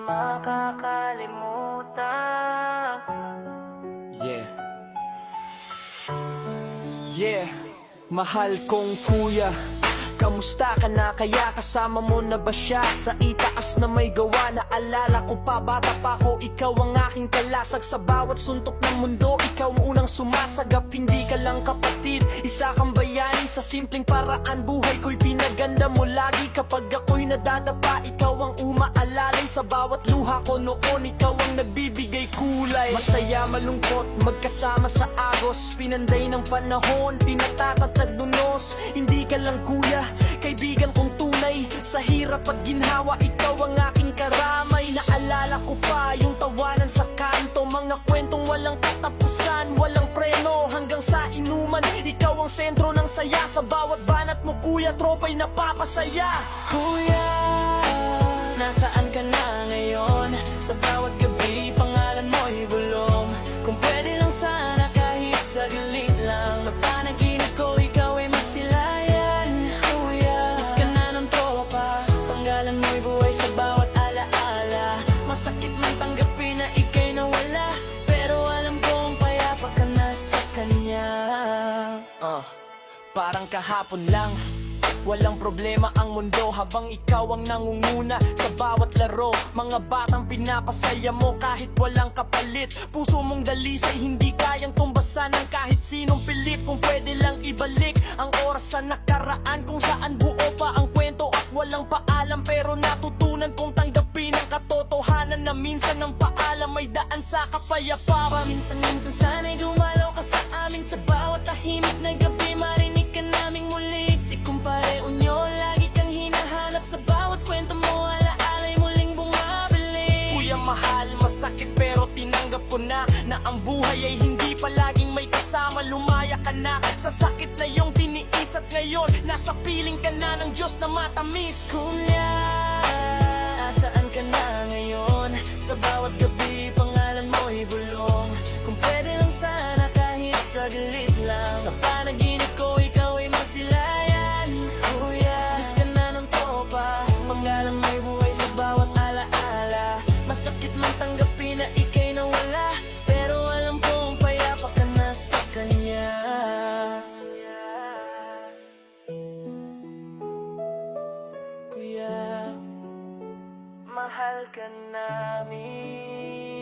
makakalimutan. Yeah. Yeah, mahal kong kuya, kamusta ka na? Kaya kasama mo na ba siya sa itaas na may gawa? Naalala ko pa, bata pa ko, ikaw ang aking kalasag. Sa bawat suntok ng mundo, ikaw ang unang sumasagap. Hindi ka lang kapatid, isa kang bayani. Sa simpleng paraan, buhay ko'y pinaganda mo lagi. Kapag ako'y nadadapa, ikaw ang umaalalay. Sa bawat luha ko noon, ikaw ang nagbibigay kulay. Masaya, malungkot, magkasama sa agos. Pinanday ng panahon, pinatatatag dunos. Hindi ka lang kuya, kaibigan kong tunay. Sa hirap at ginhawa, ikaw ang aking karamay. Naalala ko pa yung tawanan sa kanto, mga kwentong walang katapusan, walang preno. Hanggang sa inuman, ikaw ang sentro ng saya. Sa bawat banat mo kuya, tropa'y napapasaya. Kuya, nasaan ka na ngayon? Sa bawat gabi, pangalan mo'y bulong. Kung pwede lang sana kahit saglit lang, sa panaginip ko, ikaw ay masilayan. Kuya, mas ka na ng tropa, panggalan mo'y buhay sa bawat alaala. Masakit man tanggapin na ika'y nawala, pero alam kong payapa ka na sa kanya. Parang kahapon lang, walang problema ang mundo habang ikaw ang nangunguna sa bawat laro. Mga batang pinapasaya mo kahit walang kapalit. Puso mong dalisay hindi kayang tumbasan ng kahit sinong pilit. Kung pwede lang ibalik ang oras sa nakaraan, kung saan buo pa ang kwento at walang paalam. Pero natutunan kong tanggapin ang katotohanan na minsan ang paalam ay daan sa kapayapaan. Minsan-minsan sana'y dumalaw ka sa amin sa bawat tahimik na gabi. Marinig ka naming muli, si kumpare Unyo, lagi kang hinahanap sa bawat kwento mo. Alaala'y muling bumabalik. Kuya mahal, masakit pero tinanggap ko na ang buhay ay hindi palaging may kasama. Lumaya ka na sa sakit na iyong tiniis at ngayon nasa piling ka na ng Diyos na matamis. Kuya, asaan ka na ngayon? Sa bawat gabi, pangalan mo'y bulong. Kung pwede lang sana kahit saglit lang, sa panaginip ko, ikaw ay masilayan. Kuya, mas ka na ng tropa, panggalang may buhay sa bawat alaala. Masakit man tanggapin na ika'y nawala, pero alam kong payapa ka na sa kanya. Kuya, mahal ka namin.